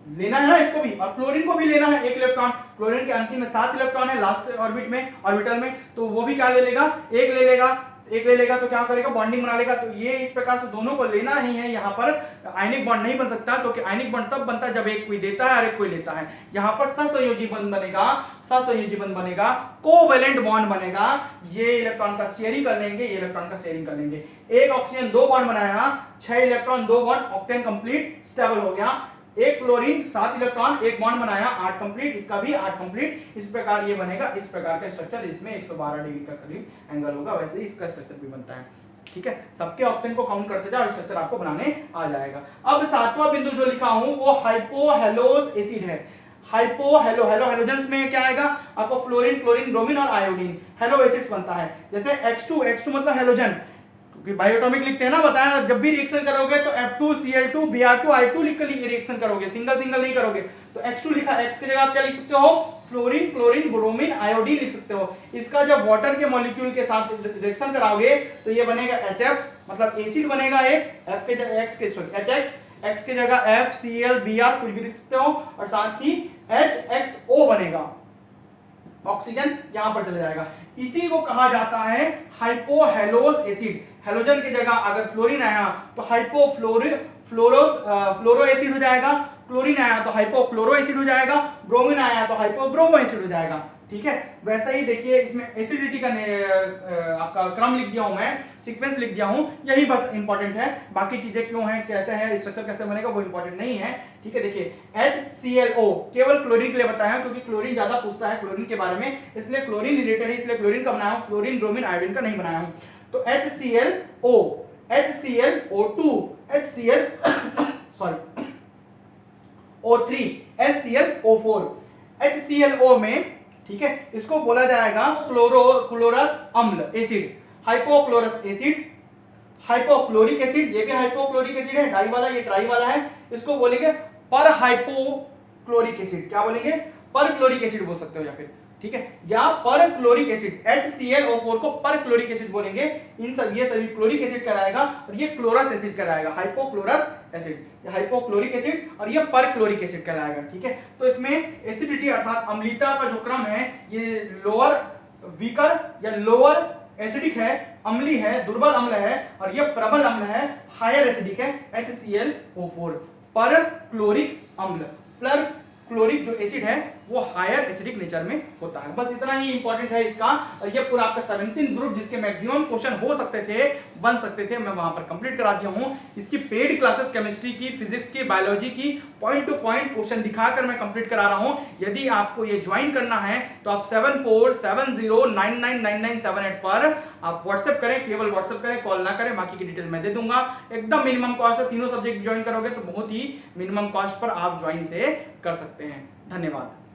लेना है ना इसको भी, और क्लोरीन को भी लेना है 1 इलेक्ट्रॉन। क्लोरीन के अंतिम में 7 इलेक्ट्रॉन है लास्ट ऑर्बिटल में, तो वो भी क्या ले लेगा, 1 ले लेगा, 1 ले लेगा तो क्या करेगा, बॉन्डिंग बना लेगा। तो ये इस प्रकार से दोनों को लेना ही है। यहाँ पर आयनिक बॉन्ड नहीं बन सकता, क्योंकि आयनिक बॉन्ड तब बनता है जब एक कोई देता है और एक कोई लेता है। यहाँ पर सहसंयोजी बंध बनेगा, सहसंयोजी बंध बनेगा, कोवैलेंट बॉन्ड बनेगा। ये इलेक्ट्रॉन का शेयरिंग कर लेंगे, ये इलेक्ट्रॉन का शेयरिंग कर लेंगे। एक ऑक्सीजन 2 बॉन्ड बनाया, 6 electron 2 bond, octane complete stable हो गया। एक क्लोरीन 7 इलेक्ट्रॉन 1 बॉन्ड बनाया, 8 कंप्लीट, इसका भी 8 कंप्लीट। इस प्रकार ये बनेगा, इस प्रकार का स्ट्रक्चर, इसमें 112 डिग्री का करीब एंगल होगा, वैसे ही इसका स्ट्रक्चर भी बनता है, ठीक है। सबके ऑक्टेन को काउंट करते जाओ, स्ट्रक्चर आपको बनाने आ जाएगा। अब 7वां बिंदु जो लिखा हूं वो हाइपोहेलोस एसिड है। हेलोजेंस में क्या आएगा आपको, फ्लोरीन क्लोरीन ब्रोमीन और आयोडीन, हेलो एसिड्स बनता है। जैसे H2 मतलब हेलोजन, बायोटॉमिक लिखते हैं ना, बताया जब भी रिएक्शन करोगे तो F2Cl2 Br2 I2 लिख कर रिएक्शन करोगे, सिंगल सिंगल नहीं करोगे। तो X2 लिखा, X की जगह आप क्या लिख सकते हो, फ्लोरीन क्लोरीन ब्रोमीन आयोडीन लिख सकते हो। इसका जब वाटर के मॉलिक्यूल के साथ रिएक्शन कराओगे तो ये बनेगा HF, मतलब एसिड बनेगा एक, F के जगह X के HX, X की जगह FCl Br कुछ भी लिख सकते हो, और साथ ही HXO बनेगा, ऑक्सीजन यहां पर चला जाएगा। इसी को कहा जाता है हाइपोहेलोस एसिड। हेलोजन की जगह अगर फ्लोरीन आया तो फ्लोरो एसिड हो जाएगा, क्लोरीन आया तो हाइपोक्लोरो एसिड हो जाएगा, ब्रोमीन आया तो हाइपोब्रोमो एसिड हो जाएगा, ठीक है। वैसे ही देखिए इसमें एसिडिटी का आपका क्रम लिख दिया हूं मैं, सीक्वेंस लिख दिया हूं, यही बस इंपॉर्टेंट है। बाकी चीजें क्यों हैं, कैसे है, स्ट्रक्चर कैसे बनेगा वो इंपॉर्टेंट नहीं है, ठीक है। देखिए HClO केवल क्लोरीन के लिए बताया है, क्योंकि क्लोरीन ज्यादा पूछता है क्लोरीन के बारे में, इसलिए क्लोरीन रिलेटेड है, इसलिए क्लोरीन का बनाया हूं, फ्लोरीन ब्रोमीन आयोडीन का नहीं बनाया हूं। तो HClO, HClO2, O3, HClO4, HClO में, ठीक है, इसको बोला जाएगा क्लोरस अम्ल acid, hypochlorous acid, hypochloric acid, ये भी हाइपोक्लोरिक एसिड है, डाई वाला, ये ट्राई वाला है, इसको बोलेंगे पर हाइपोक्लोरिक एसिड। क्या बोलेंगे, पर क्लोरिक एसिड बोल सकते हो, या फिर, ठीक है, या पर क्लोरिक एसिड। HClO4 को पर क्लोरिक एसिड बोलेंगे। इन सब ये सभी क्लोरिक एसिड कहलाएगा, और ये क्लोरस एसिड कहलाएगा, हाइपोक्लोरस एसिड, हाइपोक्लोरिक एसिड, और ये पर क्लोरिक एसिड कहलाएगा, ठीक है। तो इसमें एसिडिटी अर्थात अम्लता का जो क्रम है, ये लोअर वीकर या लोअर एसिडिक है, अम्ली है, दुर्बल अम्ल है, और ये प्रबल अम्ल है, हायर एसिडिक है, HClO4 पर क्लोरिक अम्ल। पर क्लोरिक जो एसिड है वो हायर एसिडिक नेचर में होता है। बस इतना ही इंपॉर्टेंट है इसका। ये पूरा आपका 17 ग्रुप जिसके मैक्सिमम क्वेश्चन हो सकते थे, बन सकते थे, मैं वहां पर कंप्लीट करा दिया हूं। इसकी पेड क्लासेस केमिस्ट्री की, फिजिक्स की, बायोलॉजी की पॉइंट टू पॉइंट क्वेश्चन दिखाकर मैं कंप्लीट करा रहा हूं। यदि आपको ये ज्वाइन करना है तो आप 7470999978 पर आप व्हाट्सएप करें, केवल व्हाट्सएप करें, कॉल ना करें, बाकी की डिटेल मैं दे दूंगा। एकदम मिनिमम कॉस्ट है, तीनों सब्जेक्ट ज्वाइन करोगे तो बहुत ही मिनिमम कॉस्ट पर आप ज्वाइन से कर सकते हैं। धन्यवाद।